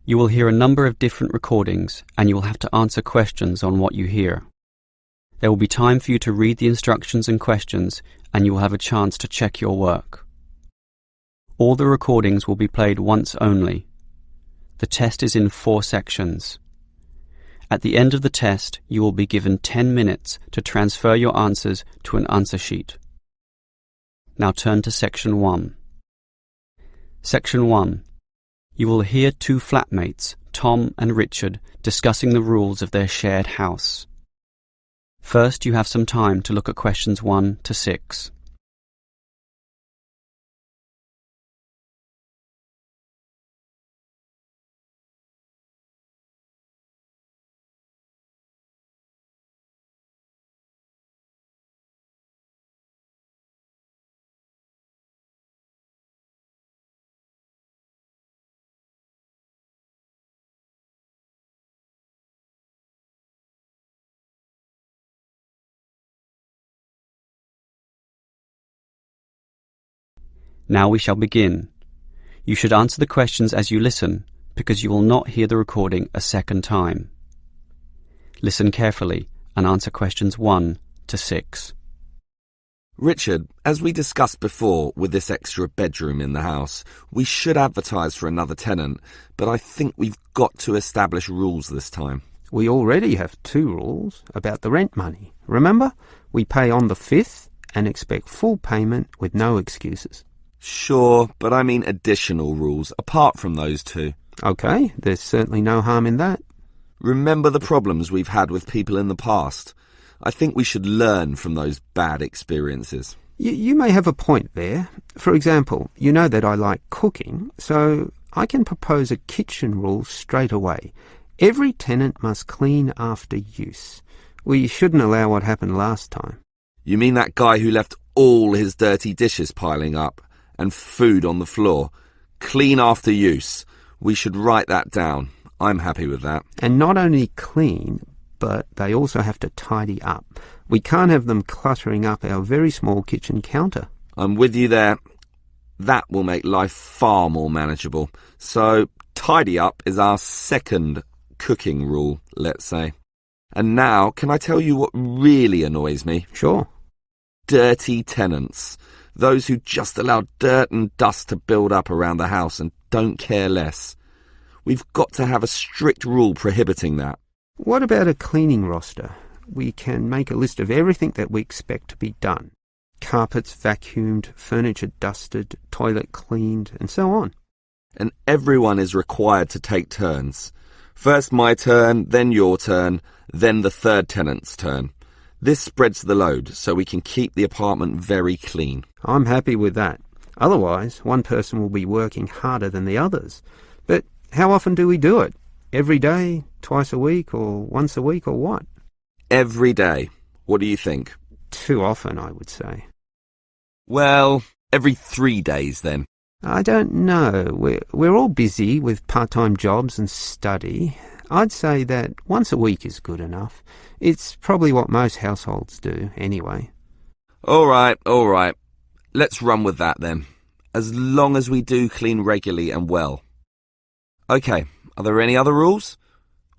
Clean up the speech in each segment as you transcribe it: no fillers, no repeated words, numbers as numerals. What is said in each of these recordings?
You will hear a number of different recordings and you will have to answer questions on what you hear. There will be time for you to read the instructions and questions and you will have a chance to check your work. All the recordings will be played once only. The test is in 4 sections. At the end of the test, you will be given 10 minutes to transfer your answers to an answer sheet. Now turn to Section 1. Section 1. You will hear 2 flatmates, Tom and Richard, discussing the rules of their shared house. First, you have some time to look at questions 1 to 6. Now we shall begin. You should answer the questions as you listen, because you will not hear the recording a second time. Listen carefully and answer questions 1 to 6. Richard, as we discussed before with this extra bedroom in the house, we should advertise for another tenant, but I think we've got to establish rules this time. We already have 2 rules about the rent money. Remember? We pay on the 5th and expect full payment with no excuses. Sure, but I mean additional rules, apart from those 2. Okay, there's certainly no harm in that. Remember the problems we've had with people in the past? I think we should learn from those bad experiences. You may have a point there. For example, you know that I like cooking, so I can propose a kitchen rule straight away. Every tenant must clean after use. We shouldn't allow what happened last time. You mean that guy who left all his dirty dishes piling up and food on the floor? Clean after use. We should write that down. I'm happy with that. And not only clean, but they also have to tidy up. We can't have them cluttering up our very small kitchen counter. I'm with you there. That will make life far more manageable. So, tidy up is our second cooking rule, let's say. And now, can I tell you what really annoys me? Sure. Dirty tenants. Those who just allow dirt and dust to build up around the house and don't care less. We've got to have a strict rule prohibiting that. What about a cleaning roster? We can make a list of everything that we expect to be done. Carpets vacuumed, furniture dusted, toilet cleaned, and so on. And everyone is required to take turns. First my turn, then your turn, then the third tenant's turn. This spreads the load so we can keep the apartment very clean. I'm happy with that. Otherwise, one person will be working harder than the others. But how often do we do it? Every day, twice a week, or once a week, or what? Every day. What do you think? Too often, I would say. Well, every 3 days then. I don't know. We're all busy with part-time jobs and study. I'd say that once a week is good enough. It's probably what most households do, anyway. All right. Let's run with that then. As long as we do clean regularly and well. Okay, are there any other rules?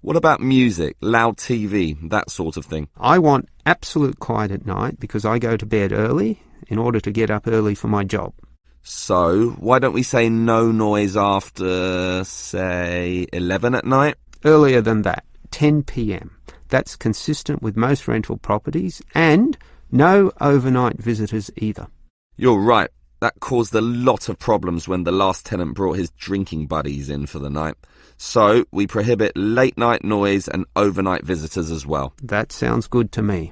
What about music, loud TV, that sort of thing? I want absolute quiet at night because I go to bed early in order to get up early for my job. So, why don't we say no noise after, say, 11 at night? Earlier than that, 10 p.m. That's consistent with most rental properties, and no overnight visitors either. You're right. That caused a lot of problems when the last tenant brought his drinking buddies in for the night. So, we prohibit late night noise and overnight visitors as well. That sounds good to me.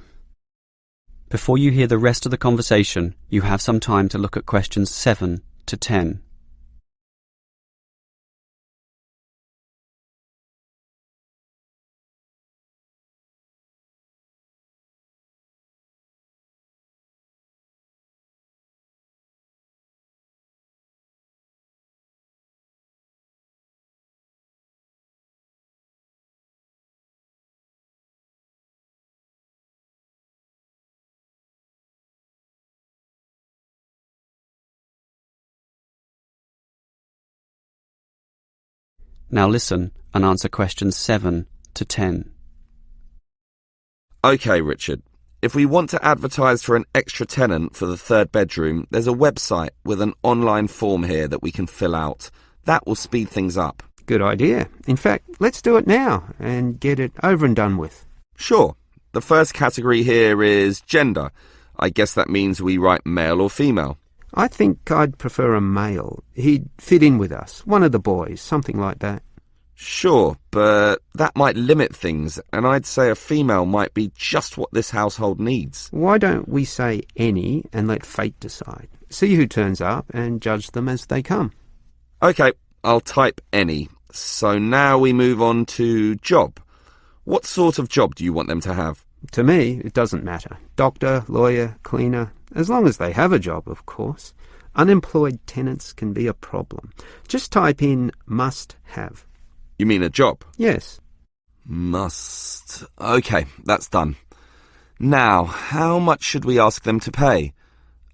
Before you hear the rest of the conversation, you have some time to look at questions 7 to 10. Now listen and answer questions 7 to 10. Okay, Richard. If we want to advertise for an extra tenant for the third bedroom, there's a website with an online form here that we can fill out. That will speed things up. Good idea. In fact, let's do it now and get it over and done with. Sure. The first category here is gender. I guess that means we write male or female. I think I'd prefer a male. He'd fit in with us, one of the boys, something like that. Sure, but that might limit things, and I'd say a female might be just what this household needs. Why don't we say any and let fate decide? See who turns up and judge them as they come. Okay, I'll type any. So now we move on to job. What sort of job do you want them to have? To me, it doesn't matter. Doctor, lawyer, cleaner, as long as they have a job, of course. Unemployed tenants can be a problem. Just type in must have. You mean a job? Yes. Must. Okay, that's done. Now, how much should we ask them to pay?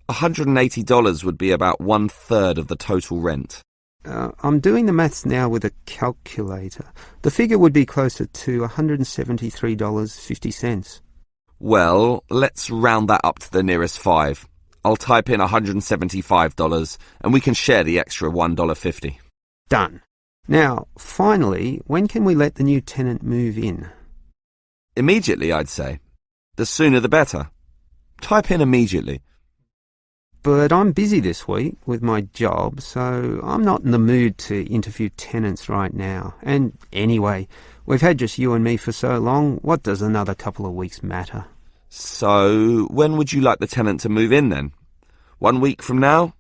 $180 would be about 1/3 of the total rent. I'm doing the maths now with a calculator. The figure would be closer to $173.50. Well, let's round that up to the nearest 5. I'll type in $175 and we can share the extra $1.50. Done. Now, finally, when can we let the new tenant move in? Immediately, I'd say. The sooner the better. Type in immediately. But I'm busy this week with my job, so I'm not in the mood to interview tenants right now. And anyway, we've had just you and me for so long, what does another couple of weeks matter? So, when would you like the tenant to move in then? 1 week from now?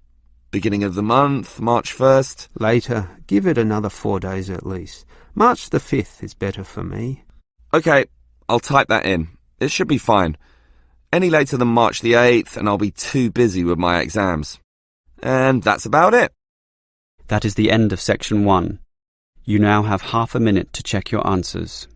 Beginning of the month, March 1st? Later. Give it another 4 days at least. March the 5th is better for me. Okay, I'll type that in. It should be fine. Any later than March the 8th and I'll be too busy with my exams. And that's about it. That is the end of section 1. You now have half a minute to check your answers.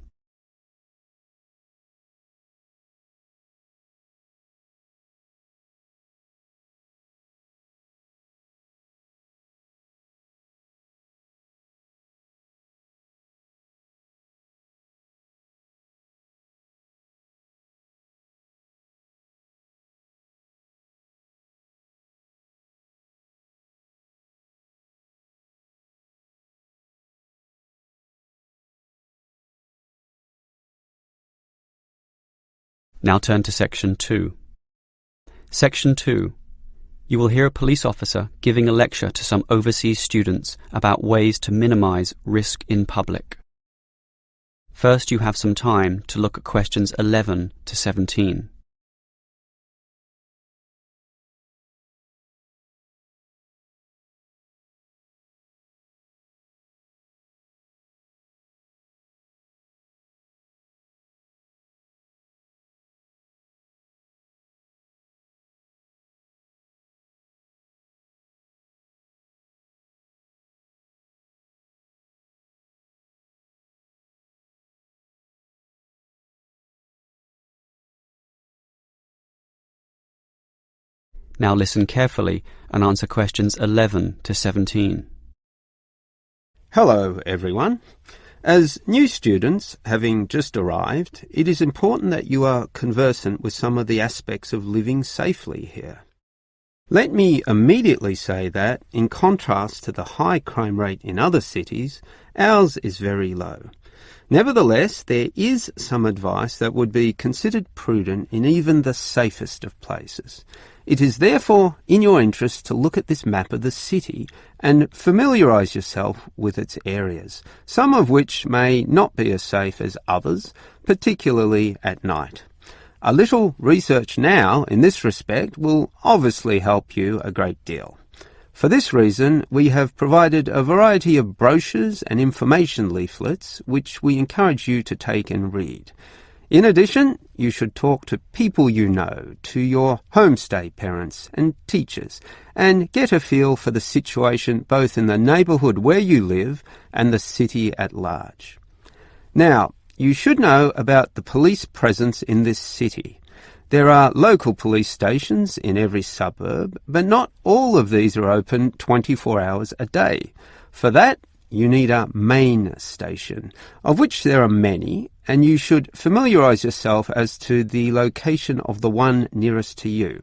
Now turn to Section 2. Section 2. You will hear a police officer giving a lecture to some overseas students about ways to minimize risk in public. First, you have some time to look at questions 11 to 17. Now listen carefully and answer questions 11 to 17. Hello, everyone. As new students, having just arrived, it is important that you are conversant with some of the aspects of living safely here. Let me immediately say that, in contrast to the high crime rate in other cities, ours is very low. Nevertheless, there is some advice that would be considered prudent in even the safest of places. It is therefore in your interest to look at this map of the city and familiarise yourself with its areas, some of which may not be as safe as others, particularly at night. A little research now in this respect will obviously help you a great deal. For this reason, we have provided a variety of brochures and information leaflets which we encourage you to take and read. In addition, you should talk to people you know, to your homestay parents and teachers, and get a feel for the situation both in the neighbourhood where you live and the city at large. Now, you should know about the police presence in this city. There are local police stations in every suburb, but not all of these are open 24 hours a day. For that, you need a main station, of which there are many, and you should familiarise yourself as to the location of the one nearest to you.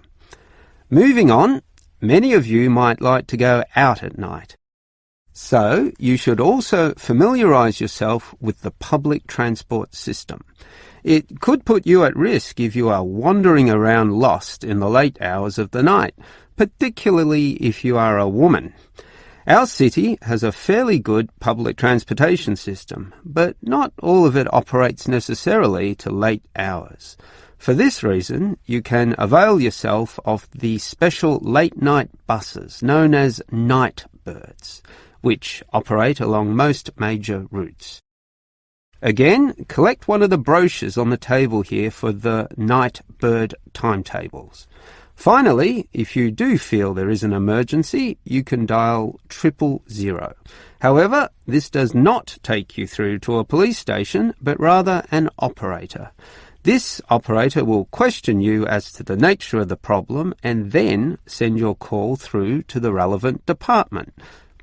Moving on, many of you might like to go out at night. So you should also familiarise yourself with the public transport system. It could put you at risk if you are wandering around lost in the late hours of the night, particularly if you are a woman. Our city has a fairly good public transportation system, but not all of it operates necessarily to late hours. For this reason, you can avail yourself of the special late-night buses known as night birds, which operate along most major routes. Again, collect one of the brochures on the table here for the night bird timetables. Finally, if you do feel there is an emergency, you can dial 000. However, this does not take you through to a police station, but rather an operator. This operator will question you as to the nature of the problem and then send your call through to the relevant department,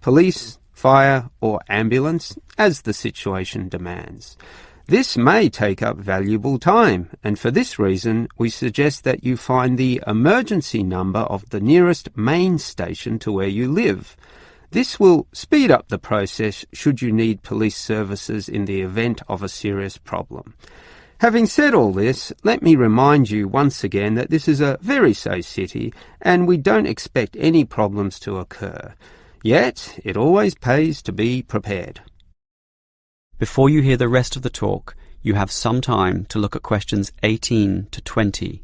police, fire, or ambulance, as the situation demands. This may take up valuable time, and for this reason we suggest that you find the emergency number of the nearest main station to where you live. This will speed up the process should you need police services in the event of a serious problem. Having said all this, let me remind you once again that this is a very safe city and we don't expect any problems to occur. Yet, it always pays to be prepared. Before you hear the rest of the talk, you have some time to look at questions 18 to 20.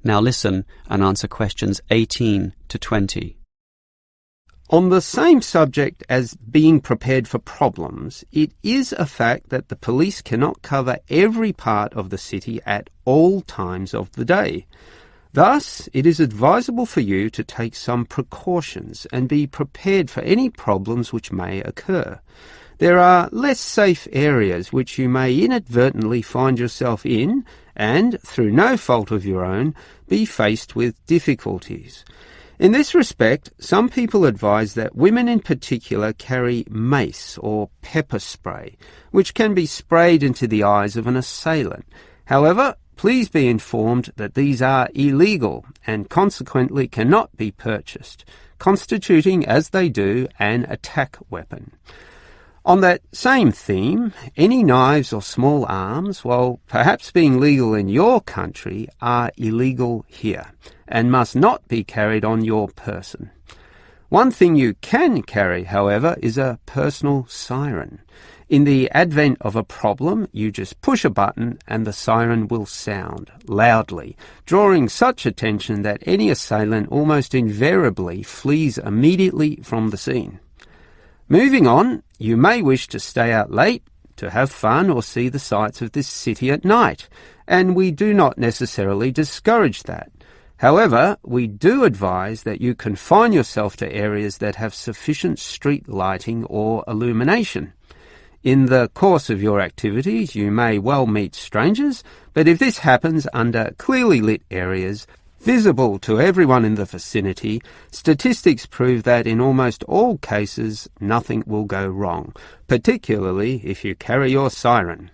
Now listen and answer questions 18 to 20. On the same subject as being prepared for problems, it is a fact that the police cannot cover every part of the city at all times of the day. Thus, it is advisable for you to take some precautions and be prepared for any problems which may occur. There are less safe areas which you may inadvertently find yourself in and, through no fault of your own, be faced with difficulties. In this respect, some people advise that women in particular carry mace or pepper spray, which can be sprayed into the eyes of an assailant. However, please be informed that these are illegal and consequently cannot be purchased, constituting, as they do, an attack weapon. On that same theme, any knives or small arms, while perhaps being legal in your country, are illegal here and must not be carried on your person. One thing you can carry, however, is a personal siren. In the advent of a problem, you just push a button and the siren will sound loudly, drawing such attention that any assailant almost invariably flees immediately from the scene. Moving on, you may wish to stay out late, to have fun or see the sights of this city at night, and we do not necessarily discourage that. However, we do advise that you confine yourself to areas that have sufficient street lighting or illumination. In the course of your activities, you may well meet strangers, but if this happens under clearly lit areas, visible to everyone in the vicinity, statistics prove that in almost all cases nothing will go wrong, particularly if you carry your siren.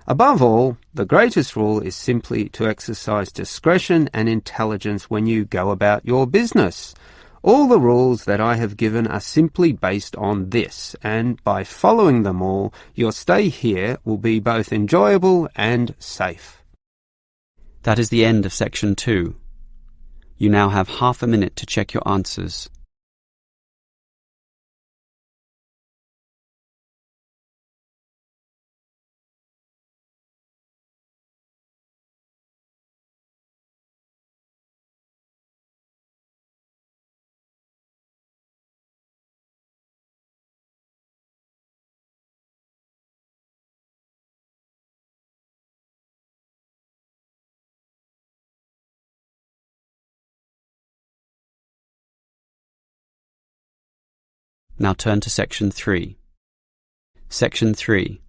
Above all, the greatest rule is simply to exercise discretion and intelligence when you go about your business. All the rules that I have given are simply based on this, and by following them all, your stay here will be both enjoyable and safe. That is the end of section 2. You now have half a minute to check your answers. Now turn to Section 3. Section 3.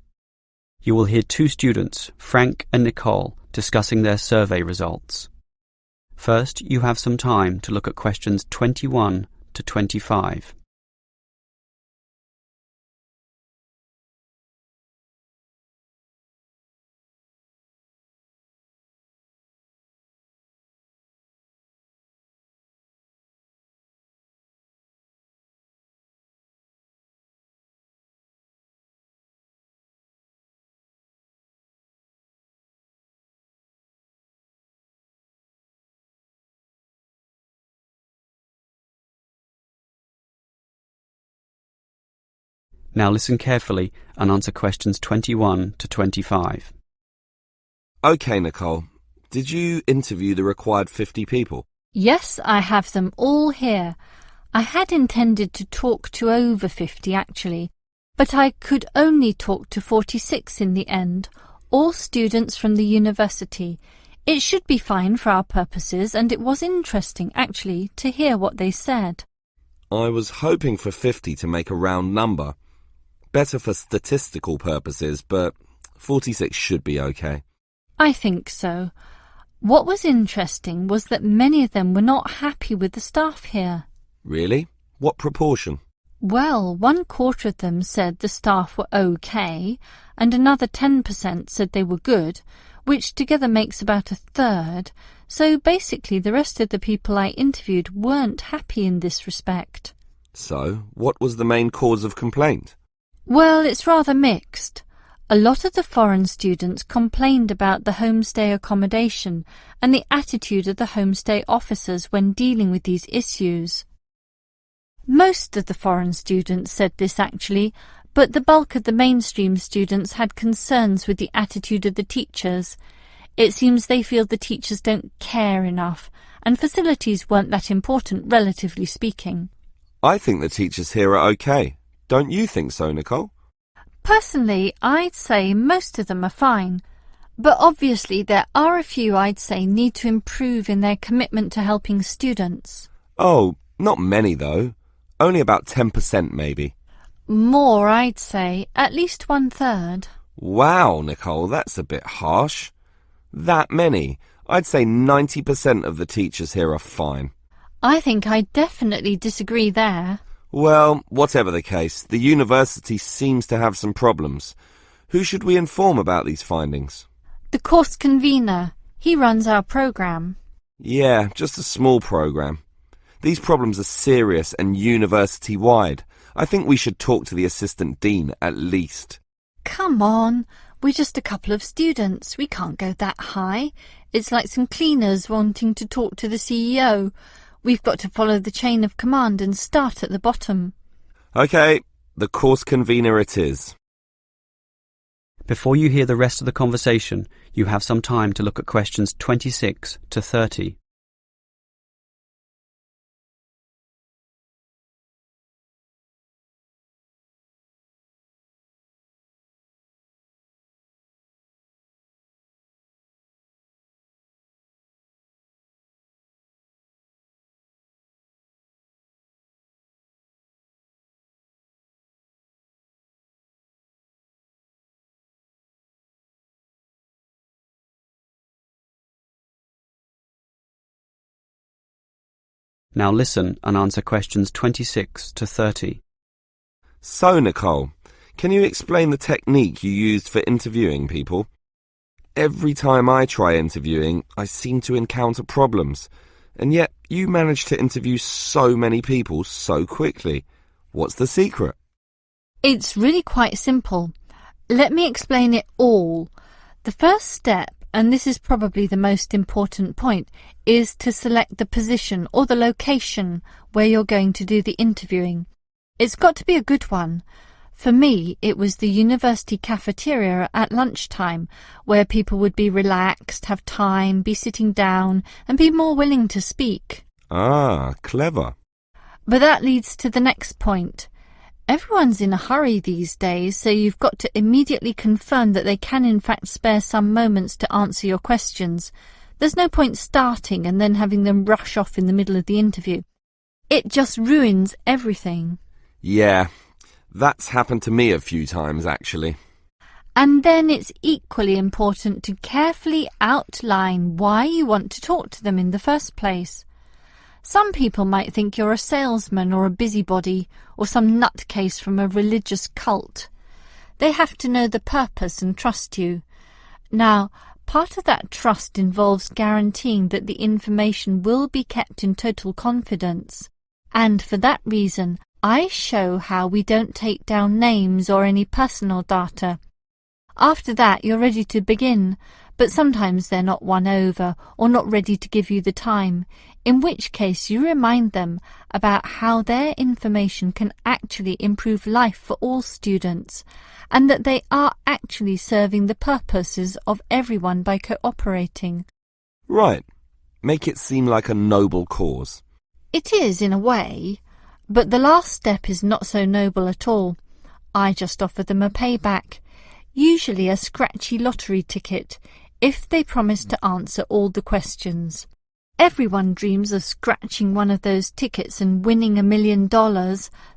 You will hear two students, Frank and Nicole, discussing their survey results. First, you have some time to look at questions 21 to 25. Now listen carefully and answer questions 21 to 25. Okay, Nicole. Did you interview the required 50 people? Yes, I have them all here. I had intended to talk to over 50 actually, but I could only talk to 46 in the end, all students from the university. It should be fine for our purposes, and it was interesting actually to hear what they said. I was hoping for 50 to make a round number. Better for statistical purposes, but 46 should be okay. I think so. What was interesting was that many of them were not happy with the staff here. Really? What proportion? Well, 1/4 of them said the staff were okay, and another 10% said they were good, which together makes about 1/3. So basically the rest of the people I interviewed weren't happy in this respect. So, what was the main cause of complaint? Well, it's rather mixed. A lot of the foreign students complained about the homestay accommodation and the attitude of the homestay officers when dealing with these issues. Most of the foreign students said this actually, but the bulk of the mainstream students had concerns with the attitude of the teachers. It seems they feel the teachers don't care enough, and facilities weren't that important, relatively speaking. I think the teachers here are okay. Don't you think so, Nicole? Personally, I'd say most of them are fine. But obviously there are a few I'd say need to improve in their commitment to helping students. Oh, not many though. Only about 10% maybe. More, I'd say. At least 1/3. Wow, Nicole, that's a bit harsh. That many? I'd say 90% of the teachers here are fine. I think I definitely disagree there. Well, whatever the case, the university seems to have some problems. Who should we inform about these findings? The course convener. He runs our programme. Yeah, just a small program. These problems are serious and university-wide. I think we should talk to the assistant dean at least. Come on. We're just a couple of students. We can't go that high. It's like some cleaners wanting to talk to the CEO. We've got to follow the chain of command and start at the bottom. Okay, the course convener it is. Before you hear the rest of the conversation, you have some time to look at questions 26 to 30. Now listen and answer questions 26 to 30. So, Nicole, can you explain the technique you used for interviewing people? Every time I try interviewing, I seem to encounter problems, and yet you managed to interview so many people so quickly. What's the secret? It's really quite simple. Let me explain it all. The first step, and this is probably the most important point, is to select the position or the location where you're going to do the interviewing. It's got to be a good one. For me, it was the university cafeteria at lunchtime, where people would be relaxed, have time, be sitting down, and be more willing to speak. Ah, clever. But that leads to the next point. Everyone's in a hurry these days, so you've got to immediately confirm that they can in fact spare some moments to answer your questions. There's no point starting and then having them rush off in the middle of the interview. It just ruins everything. Yeah, that's happened to me a few times, actually. And then it's equally important to carefully outline why you want to talk to them in the first place. Some people might think you're a salesman or a busybody or some nutcase from a religious cult. They have to know the purpose and trust you. Now, part of that trust involves guaranteeing that the information will be kept in total confidence. And for that reason, I show how we don't take down names or any personal data. After that, you're ready to begin, but sometimes they're not won over or not ready to give you the time, in which case you remind them about how their information can actually improve life for all students, and that they are actually serving the purposes of everyone by cooperating. Right. Make it seem like a noble cause. It is, in a way, but the last step is not so noble at all. I just offer them a payback, usually a scratchy lottery ticket, if they promise to answer all the questions. Everyone dreams of scratching one of those tickets and winning $1 million,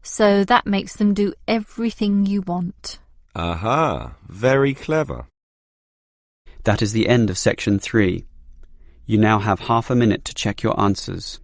so that makes them do everything you want. Aha, very clever. That is the end of section 3. You now have half a minute to check your answers.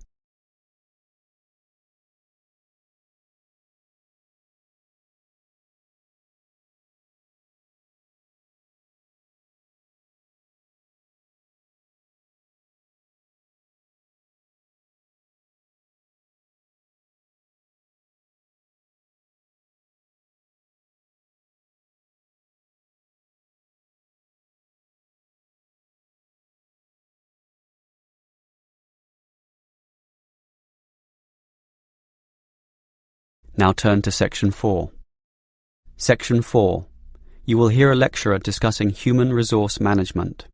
Now turn to Section 4. Section 4. You will hear a lecturer discussing human resource management.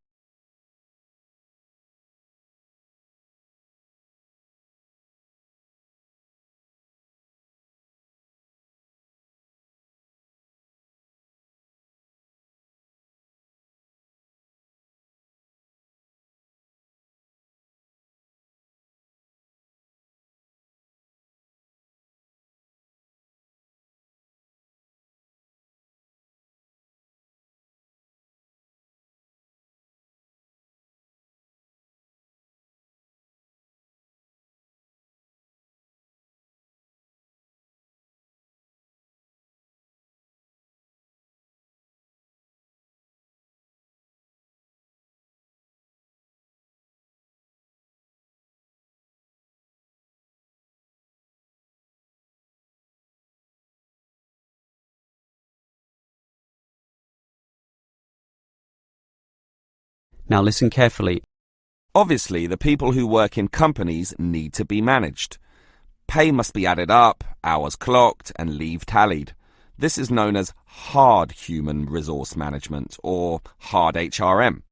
Now listen carefully. Obviously, the people who work in companies need to be managed. Pay must be added up, hours clocked, and leave tallied. This is known as hard human resource management, or hard HRM.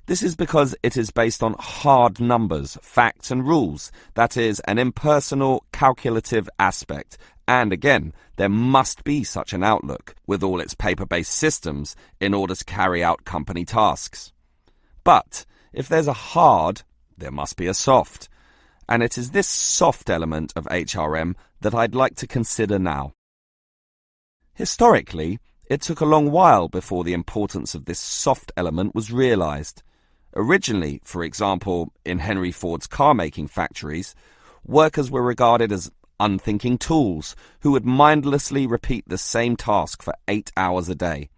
This is because it is based on hard numbers, facts and rules. That is, an impersonal, calculative aspect. And again, there must be such an outlook, with all its paper-based systems, in order to carry out company tasks. But if there's a hard, there must be a soft. And it is this soft element of HRM that I'd like to consider now. Historically, it took a long while before the importance of this soft element was realized. Originally, for example, in Henry Ford's car-making factories, workers were regarded as unthinking tools who would mindlessly repeat the same task for 8 hours a day.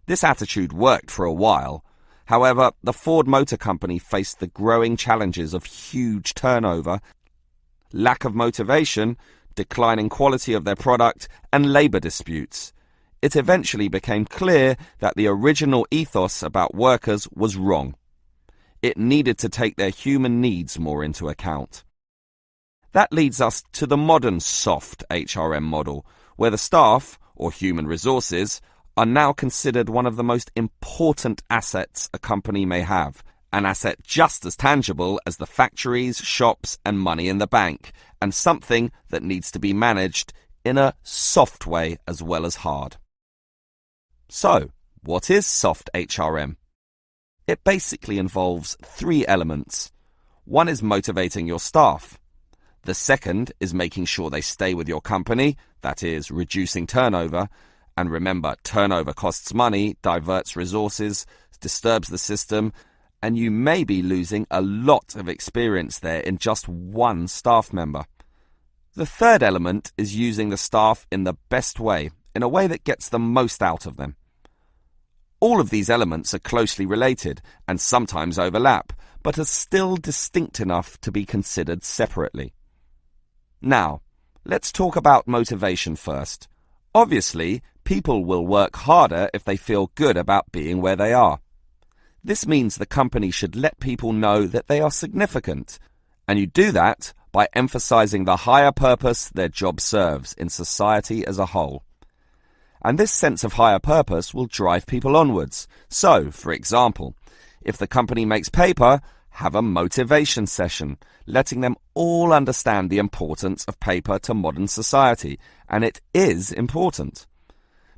This attitude worked for a while. However, the Ford Motor Company faced the growing challenges of huge turnover, lack of motivation, declining quality of their product, and labor disputes. It eventually became clear that the original ethos about workers was wrong. It needed to take their human needs more into account. That leads us to the modern soft HRM model, where the staff, or human resources, are now considered one of the most important assets a company may have, an asset just as tangible as the factories, shops, and money in the bank, and something that needs to be managed in a soft way as well as hard. So, what is soft HRM? It basically involves 3 elements. One is motivating your staff. The second is making sure they stay with your company, that is, reducing turnover. And remember, turnover costs money, diverts resources, disturbs the system, and you may be losing a lot of experience there in just one staff member. The third element is using the staff in the best way, in a way that gets the most out of them. All of these elements are closely related and sometimes overlap, but are still distinct enough to be considered separately. Now, let's talk about motivation first. Obviously, people will work harder if they feel good about being where they are. This means the company should let people know that they are significant, and you do that by emphasizing the higher purpose their job serves in society as a whole. And this sense of higher purpose will drive people onwards. So, for example, if the company makes paper, have a motivation session, letting them all understand the importance of paper to modern society, and it is important.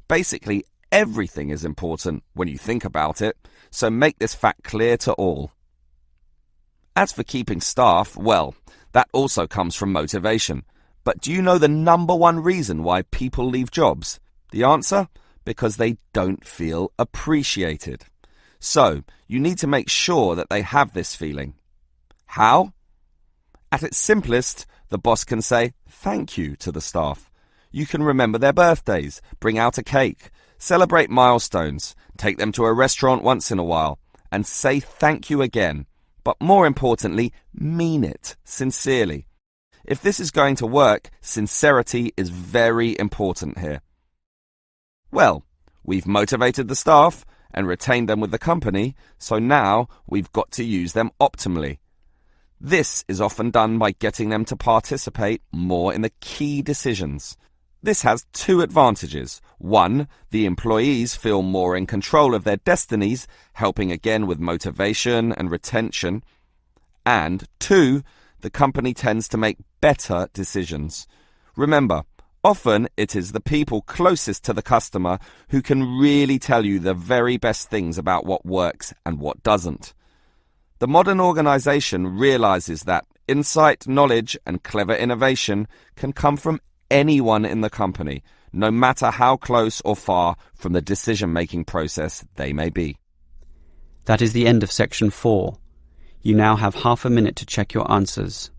Basically, everything is important when you think about it, so make this fact clear to all. As for keeping staff, well, that also comes from motivation. But do you know the number one reason why people leave jobs? The answer? Because they don't feel appreciated. So, you need to make sure that they have this feeling. How? At its simplest, the boss can say thank you to the staff. You can remember their birthdays, bring out a cake, celebrate milestones, take them to a restaurant once in a while, and say thank you again. But more importantly, mean it sincerely. If this is going to work, sincerity is very important here. Well, we've motivated the staff and retained them with the company, so now we've got to use them optimally. This is often done by getting them to participate more in the key decisions. This has two advantages. One, the employees feel more in control of their destinies, helping again with motivation and retention. And two, the company tends to make better decisions. Remember, often it is the people closest to the customer who can really tell you the very best things about what works and what doesn't. The modern organization realizes that insight, knowledge, and clever innovation can come from anyone in the company, no matter how close or far from the decision-making process they may be. That is the end of section 4. You now have half a minute to check your answers.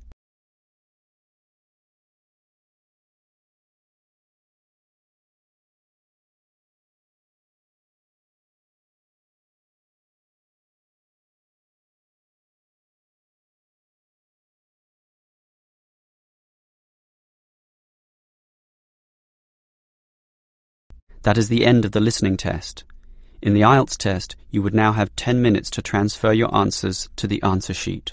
That is the end of the listening test. In the IELTS test, you would now have 10 minutes to transfer your answers to the answer sheet.